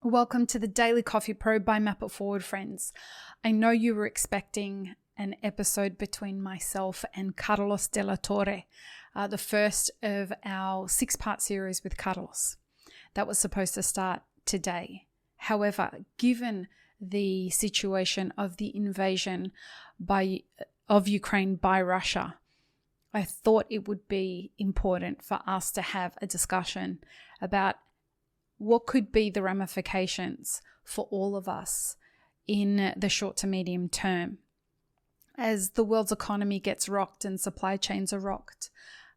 Welcome to the Daily Coffee Pro by Map It Forward, friends. I know you were expecting an episode between myself and Carlos de la Torre, the first of our 6-part series with Carlos. That was supposed to start today. However, given the situation of the invasion of Ukraine by Russia, I thought it would be important for us to have a discussion about what could be the ramifications for all of us in the short to medium term as the world's economy gets rocked and supply chains are rocked.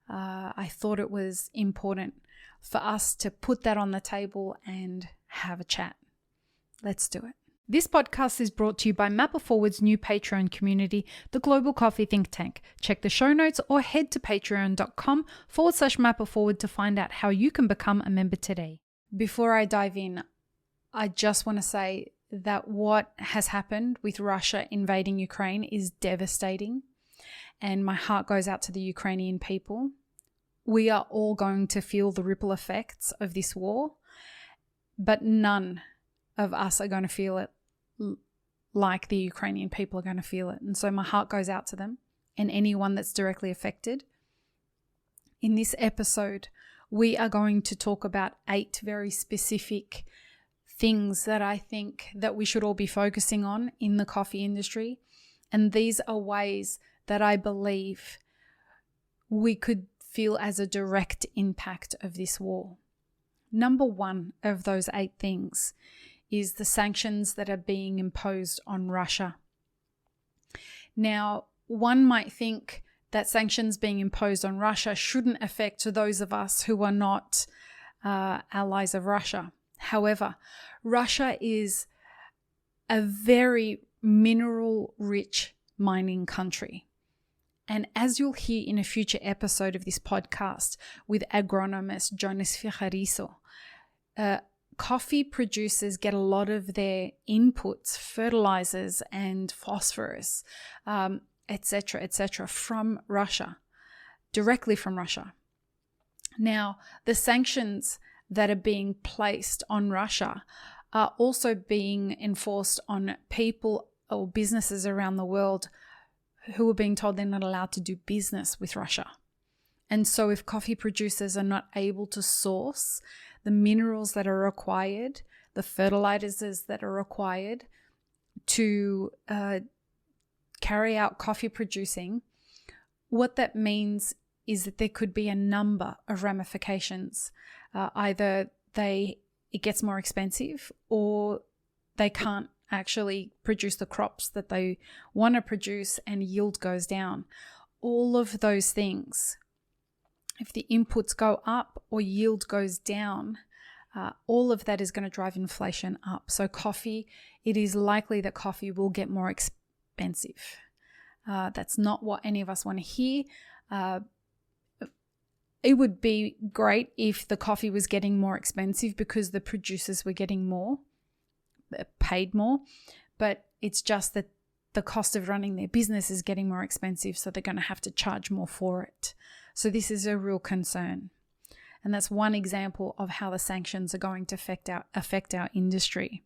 I thought it was important for us to put that on the table and have a chat. Let's do it. This podcast is brought to you by Map It Forward's new Patreon community, the Global Coffee Think Tank. Check the show notes or head to patreon.com/Map It Forward to find out how you can become a member today. Before I dive in, I just want to say that what has happened with Russia invading Ukraine is devastating, and my heart goes out to the Ukrainian people. We are all going to feel the ripple effects of this war, but none of us are going to feel it like the Ukrainian people are going to feel it. And so my heart goes out to them and anyone that's directly affected. In this episode, we are going to talk about 8 very specific things that I think that we should all be focusing on in the coffee industry. And these are ways that I believe we could feel as a direct impact of this war. Number 1 of those 8 things is the sanctions that are being imposed on Russia. Now, one might think that sanctions being imposed on Russia shouldn't affect those of us who are not allies of Russia. However, Russia is a very mineral-rich mining country. And as you'll hear in a future episode of this podcast with agronomist Jonas Fijariso, coffee producers get a lot of their inputs, fertilizers and phosphorus, etc., from Russia, directly from Russia. Now, the sanctions that are being placed on Russia are also being enforced on people or businesses around the world who are being told they're not allowed to do business with Russia. And so if coffee producers are not able to source the minerals that are required, the fertilizers that are required to carry out coffee producing, what that means is that there could be a number of ramifications. Either it gets more expensive, or they can't actually produce the crops that they want to produce and yield goes down. All of those things, if the inputs go up or yield goes down, all of that is going to drive inflation up. So it is likely that coffee will get more expensive. That's not what any of us want to hear. It would be great if the coffee was getting more expensive because the producers were getting paid more, but it's just that the cost of running their business is getting more expensive, so they're going to have to charge more for it. So this is a real concern. And that's one example of how the sanctions are going to affect our industry.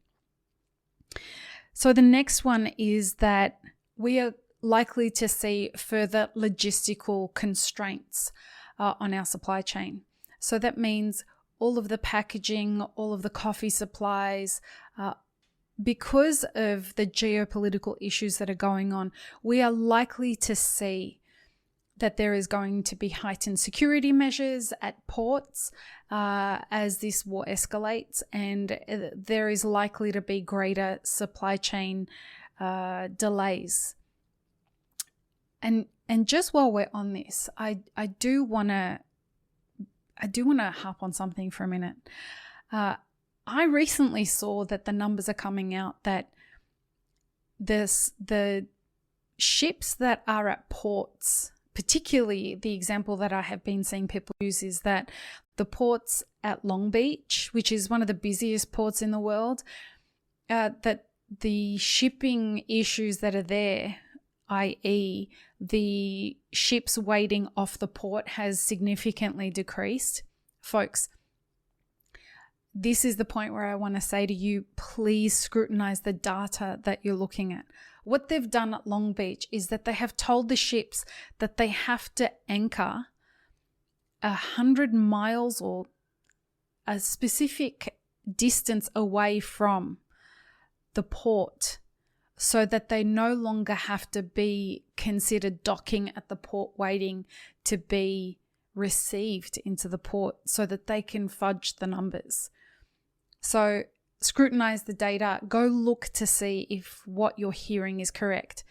So the next one is that we are likely to see further logistical constraints on our supply chain. So that means all of the packaging, all of the coffee supplies, because of the geopolitical issues that are going on, we are likely to see that there is going to be heightened security measures at ports as this war escalates, and there is likely to be greater supply chain delays. And just while we're on this, I do want to harp on something for a minute. I recently saw that the numbers are coming out that the ships that are at ports, particularly the example that I have been seeing people use is that the ports at Long Beach, which is one of the busiest ports in the world, that the shipping issues that are there, i.e. the ships waiting off the port, has significantly decreased. Folks, this is the point where I want to say to you, please scrutinize the data that you're looking at. What they've done at Long Beach is that they have told the ships that they have to anchor 100 miles or a specific distance away from the port so that they no longer have to be considered docking at the port waiting to be received into the port so that they can fudge the numbers. So scrutinize the data, go look to see if what you're hearing is correct.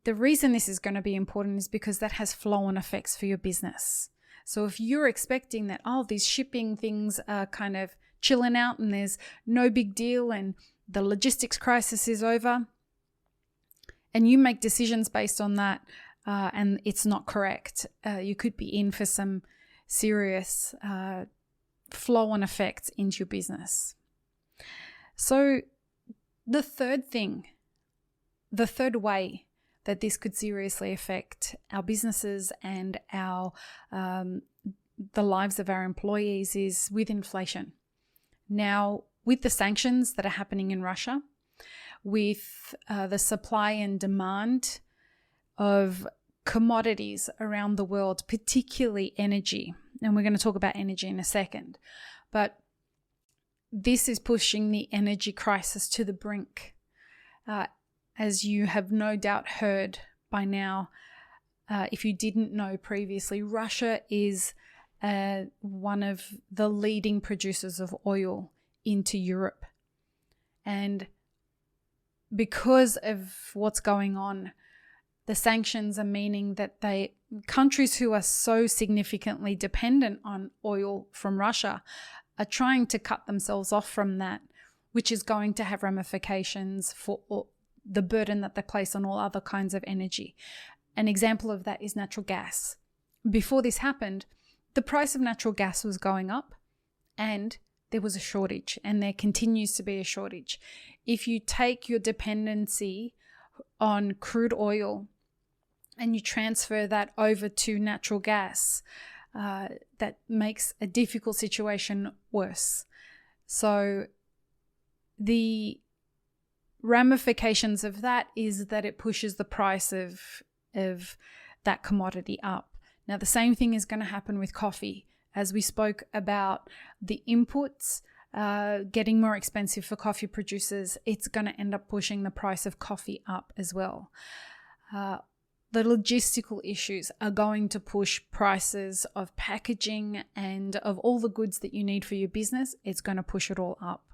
The reason this is going to be important is because that has flow-on effects for your business. So if you're expecting that, these shipping things are kind of chilling out and there's no big deal and the logistics crisis is over, and you make decisions based on that, and it's not correct, you could be in for some serious flow-on effects into your business. So the third way that this could seriously affect our businesses and the lives of our employees is with inflation. Now, with the sanctions that are happening in Russia, with the supply and demand of commodities around the world, particularly energy, and we're going to talk about energy in a second, but this is pushing the energy crisis to the brink. As you have no doubt heard by now, if you didn't know previously, Russia is one of the leading producers of oil into Europe. And because of what's going on, the sanctions are meaning that countries who are so significantly dependent on oil from Russia are trying to cut themselves off from that, which is going to have ramifications for the burden that they place on all other kinds of energy. An example of that is natural gas. Before this happened, the price of natural gas was going up and there was a shortage, and there continues to be a shortage. If you take your dependency on crude oil and you transfer that over to natural gas, that makes a difficult situation worse. So the ramifications of that is that it pushes the price of that commodity up. Now, the same thing is going to happen with coffee. As we spoke about the inputs getting more expensive for coffee producers, it's going to end up pushing the price of coffee up as well. The logistical issues are going to push prices of packaging and of all the goods that you need for your business. It's going to push it all up.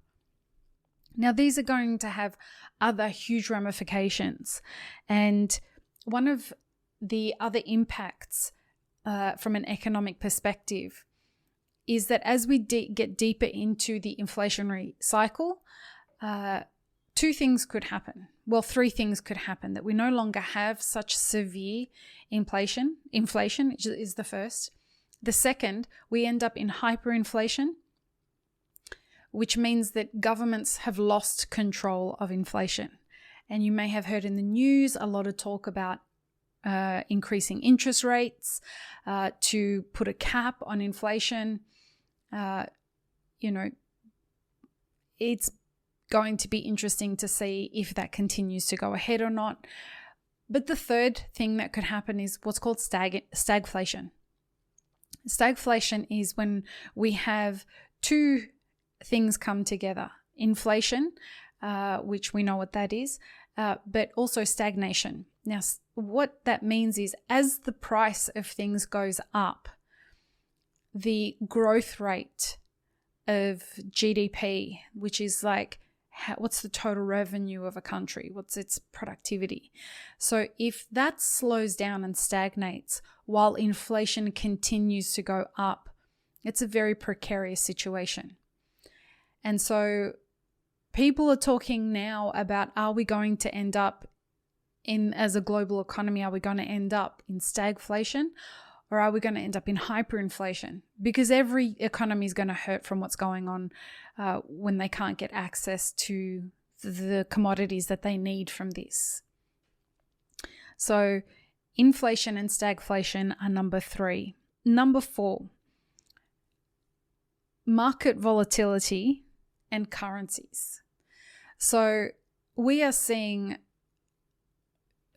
Now, these are going to have other huge ramifications. And one of the other impacts from an economic perspective is that as we get deeper into the inflationary cycle, two things could happen. Well, three things could happen: that we no longer have such severe inflation is the first. The second, we end up in hyperinflation, which means that governments have lost control of inflation. And you may have heard in the news a lot of talk about increasing interest rates to put a cap on inflation. It's going to be interesting to see if that continues to go ahead or not. But the third thing that could happen is what's called stagflation. Stagflation is when we have two things come together: inflation, which we know what that is, but also stagnation. Now, what that means is as the price of things goes up, the growth rate of GDP, which is like what's the total revenue of a country, what's its productivity. So if that slows down and stagnates while inflation continues to go up, it's a very precarious situation. And so people are talking now about, are we going to end up as a global economy, are we going to end up in stagflation, or are we going to end up in hyperinflation? Because every economy is going to hurt from what's going on when they can't get access to the commodities that they need from this. So inflation and stagflation are number 3. Number 4, market volatility and currencies. So we are seeing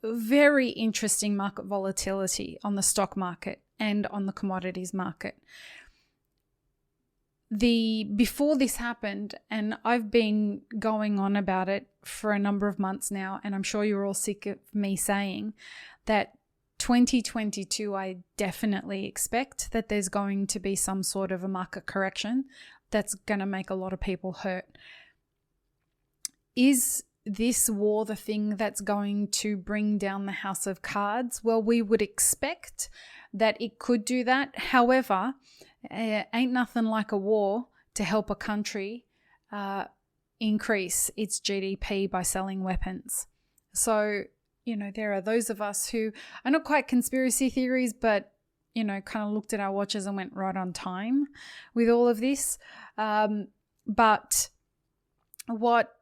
very interesting market volatility on the stock market and on the commodities market. Before this happened, and I've been going on about it for a number of months now, and I'm sure you're all sick of me saying that 2022, I definitely expect that there's going to be some sort of a market correction that's going to make a lot of people hurt. Is this war the thing that's going to bring down the house of cards? Well, we would expect that it could do that. However, ain't nothing like a war to help a country increase its GDP by selling weapons. So, there are those of us who are not quite conspiracy theories, but, kind of looked at our watches and went right on time with all of this. But what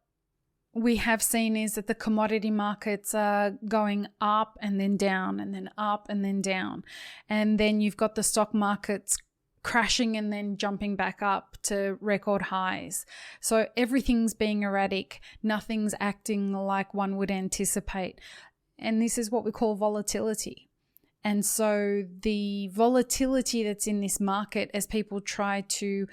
we have seen is that the commodity markets are going up and then down and then up and then down. And then you've got the stock markets crashing and then jumping back up to record highs. So everything's being erratic. Nothing's acting like one would anticipate. And this is what we call volatility. And so the volatility that's in this market, as people try to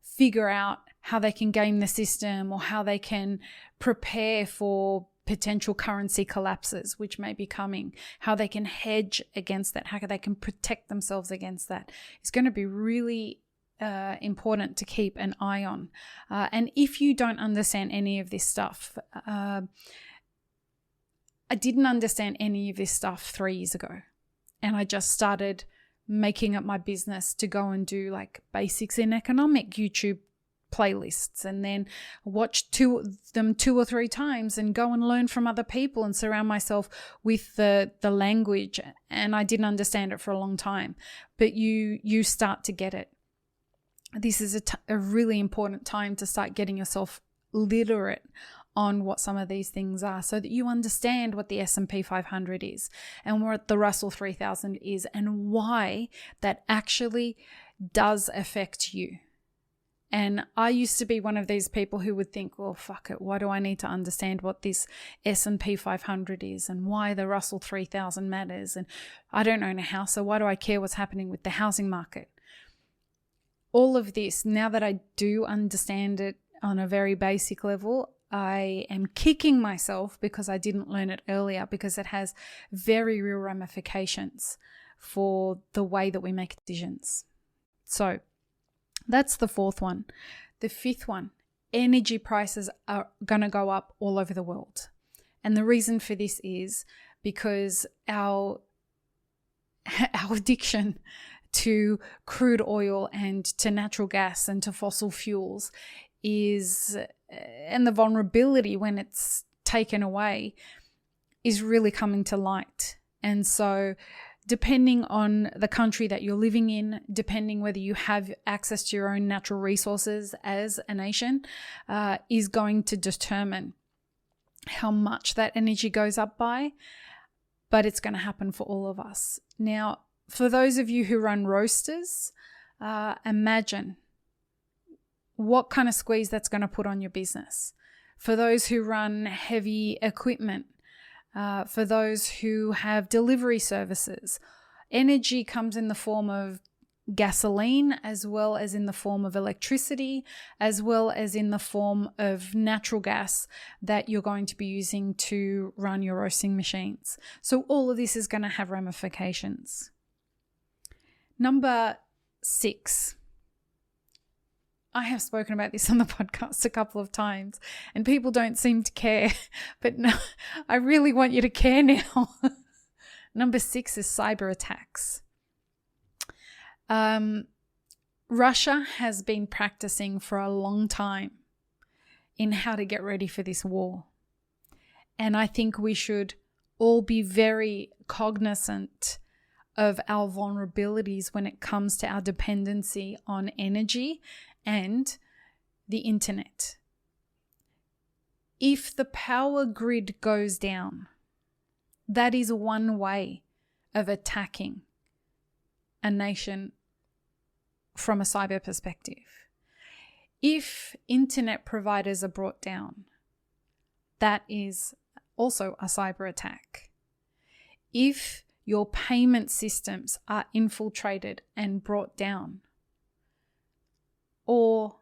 figure out how they can game the system or how they can prepare for potential currency collapses, which may be coming, how they can hedge against that, how they can protect themselves against that, is going to be really important to keep an eye on. And if you don't understand any of this stuff, I didn't understand any of this stuff 3 years ago. And I just started making it my business to go and do like basics in economic YouTube playlists, and then watch them 2 or 3 times and go and learn from other people and surround myself with the language. And I didn't understand it for a long time, but you start to get it. This is a really important time to start getting yourself literate on what some of these things are, so that you understand what the S&P 500 is and what the Russell 3000 is and why that actually does affect you. And I used to be one of these people who would think, well, fuck it, why do I need to understand what this S&P 500 is and why the Russell 3000 matters? And I don't own a house, so why do I care what's happening with the housing market? All of this, now that I do understand it on a very basic level, I am kicking myself because I didn't learn it earlier, because it has very real ramifications for the way that we make decisions. So that's the 4th one. The 5th one, energy prices are going to go up all over the world. And the reason for this is because our addiction to crude oil and to natural gas and to fossil fuels and the vulnerability when it's taken away is really coming to light. And so depending on the country that you're living in, depending whether you have access to your own natural resources as a nation, is going to determine how much that energy goes up by. But it's going to happen for all of us. Now, for those of you who run roasters, imagine what kind of squeeze that's going to put on your business. For those who run heavy equipment, for those who have delivery services, energy comes in the form of gasoline, as well as in the form of electricity, as well as in the form of natural gas that you're going to be using to run your roasting machines. So all of this is going to have ramifications. Number 6. I have spoken about this on the podcast a couple of times and people don't seem to care, but no, I really want you to care now. Number 6 is cyber attacks. Russia has been practicing for a long time in how to get ready for this war. And I think we should all be very cognizant of our vulnerabilities when it comes to our dependency on energy and the internet. If the power grid goes down, that is one way of attacking a nation from a cyber perspective. If internet providers are brought down, that is also a cyber attack. If your payment systems are infiltrated and brought down or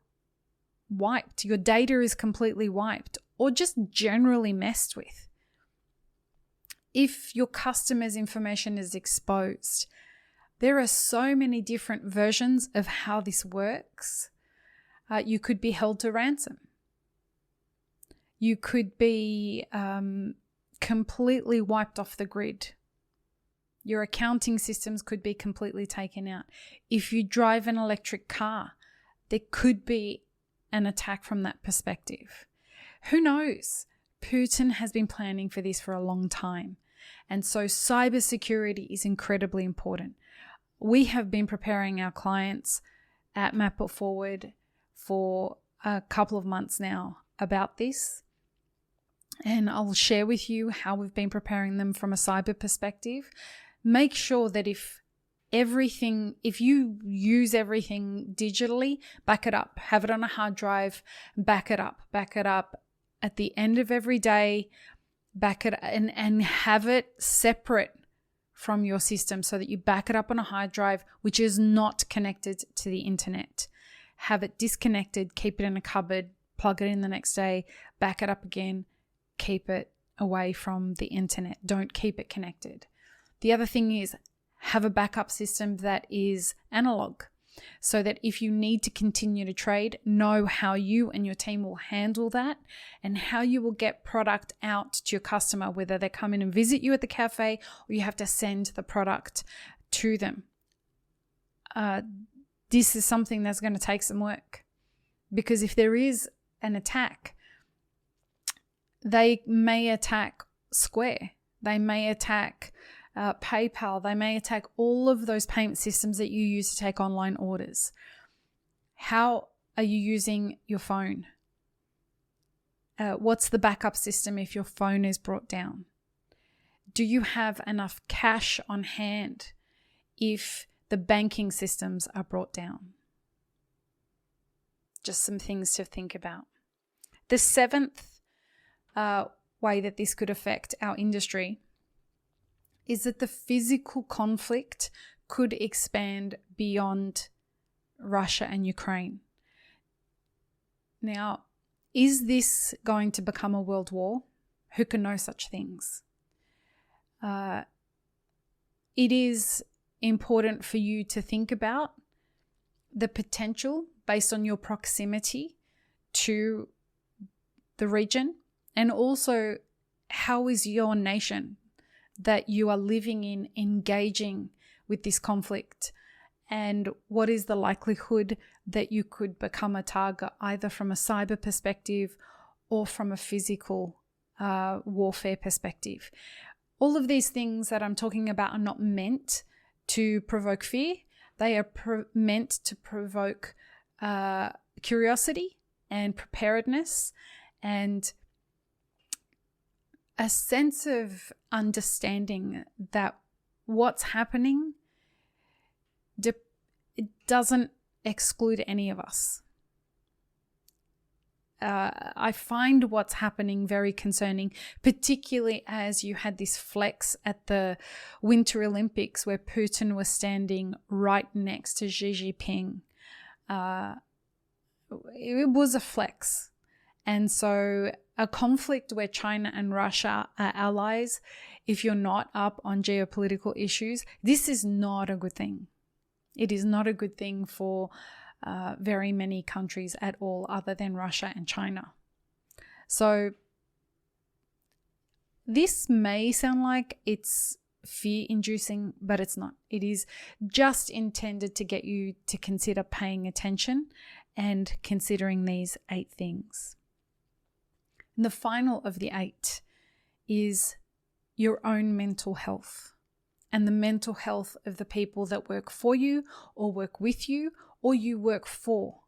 wiped, your data is completely wiped or just generally messed with. If your customers' information is exposed, there are so many different versions of how this works. You could be held to ransom. You could be completely wiped off the grid. Your accounting systems could be completely taken out. If you drive an electric car, there could be an attack from that perspective. Who knows? Putin has been planning for this for a long time. And so cybersecurity is incredibly important. We have been preparing our clients at Map It Forward for a couple of months now about this. And I'll share with you how we've been preparing them from a cyber perspective. Make sure that if you use everything digitally, back it up, have it on a hard drive, back it up at the end of every day, back it and have it separate from your system so that you back it up on a hard drive, which is not connected to the internet. Have it disconnected, keep it in a cupboard, plug it in the next day, back it up again, keep it away from the internet. Don't keep it connected. The other thing is have a backup system that is analog so that if you need to continue to trade, know how you and your team will handle that and how you will get product out to your customer, whether they come in and visit you at the cafe or you have to send the product to them. This is something that's going to take some work because if there is an attack, they may attack Square, they may attack PayPal, they may attack all of those payment systems that you use to take online orders. How are you using your phone? What's the backup system if your phone is brought down? Do you have enough cash on hand if the banking systems are brought down? Just some things to think about. The seventh way that this could affect our industry is that the physical conflict could expand beyond Russia and Ukraine. Now, is this going to become a world war? Who can know such things? It is important for you to think about the potential based on your proximity to the region, and also how is your nation that you are living in engaging with this conflict, and what is the likelihood that you could become a target either from a cyber perspective or from a physical warfare perspective. All of these things that I'm talking about are not meant to provoke fear. They are meant to provoke curiosity and preparedness and a sense of understanding that what's happening, it doesn't exclude any of us. I find what's happening very concerning, particularly as you had this flex at the Winter Olympics where Putin was standing right next to Xi Jinping. It was a flex. And so a conflict where China and Russia are allies, if you're not up on geopolitical issues, this is not a good thing. It is not a good thing for very many countries at all other than Russia and China. So this may sound like it's fear-inducing, but it's not. It is just intended to get you to consider paying attention and considering these 8 things. And the final of the 8 is your own mental health and the mental health of the people that work for you or work with you or you work for,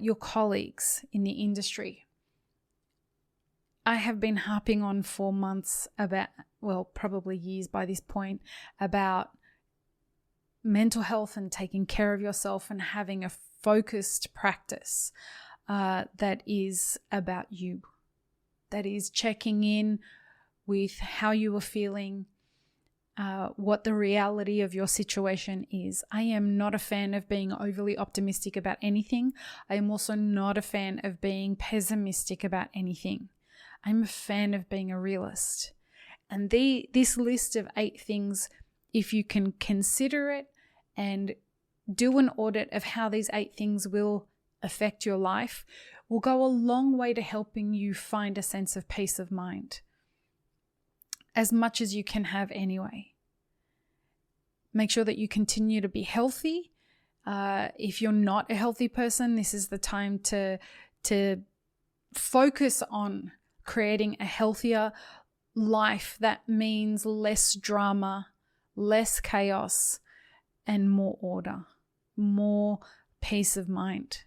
your colleagues in the industry. I have been harping on for months about, well, probably years by this point, about mental health and taking care of yourself and having a focused practice that is about you, that is checking in with how you are feeling, what the reality of your situation is. I am not a fan of being overly optimistic about anything. I am also not a fan of being pessimistic about anything. I'm a fan of being a realist. And this list of 8 things, if you can consider it and do an audit of how these 8 things will affect your life, will go a long way to helping you find a sense of peace of mind, as much as you can have anyway. Make sure that you continue to be healthy. If you're not a healthy person, this is the time to focus on creating a healthier life that means less drama, less chaos, and more order, more peace of mind.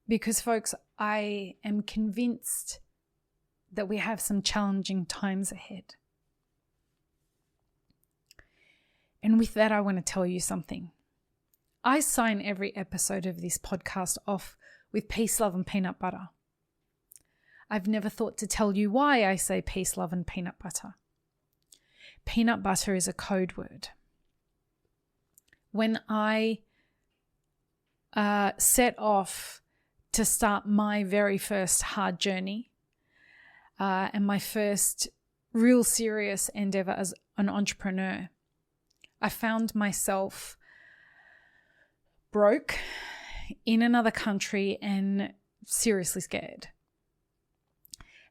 Because folks, I am convinced that we have some challenging times ahead. And with that, I want to tell you something. I sign every episode of this podcast off with peace, love, and peanut butter. I've never thought to tell you why I say peace, love, and peanut butter. Peanut butter is a code word. When I set off to start my very first hard journey and my first real serious endeavor as an entrepreneur, I found myself broke in another country and seriously scared.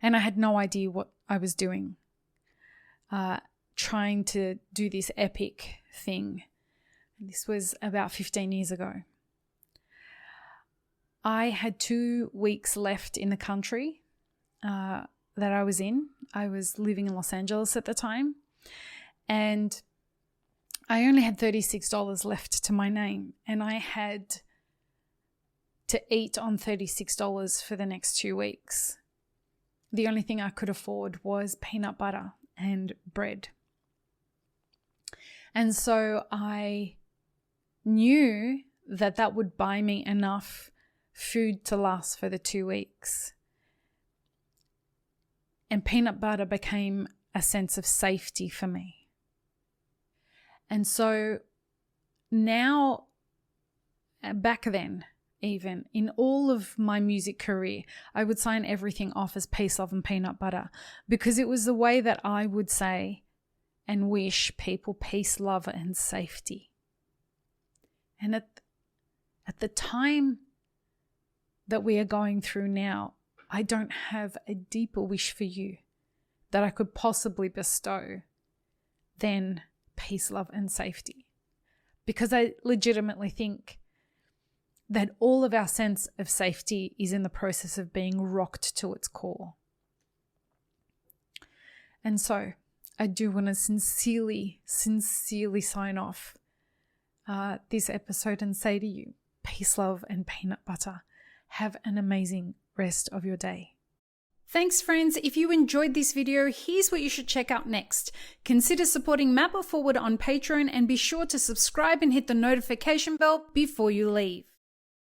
And I had no idea what I was doing, trying to do this epic thing. This was about 15 years ago. I had 2 weeks left in the country that I was in. I was living in Los Angeles at the time, and I only had $36 left to my name, and I had to eat on $36 for the next 2 weeks. The only thing I could afford was peanut butter and bread. And so I knew that that would buy me enough food to last for the 2 weeks. And peanut butter became a sense of safety for me. And so now, back then, even in all of my music career, I would sign everything off as peace, love, and peanut butter, because it was the way that I would say and wish people peace, love, and safety. And at the time that we are going through now, I don't have a deeper wish for you that I could possibly bestow than peace, love, and safety. Because I legitimately think that all of our sense of safety is in the process of being rocked to its core. And so I do want to sincerely sign off this episode and say to you, peace, love, and peanut butter. Have an amazing rest of your day. Thanks, friends. If you enjoyed this video, here's what you should check out next. Consider supporting Map It Forward on Patreon, and be sure to subscribe and hit the notification bell before you leave.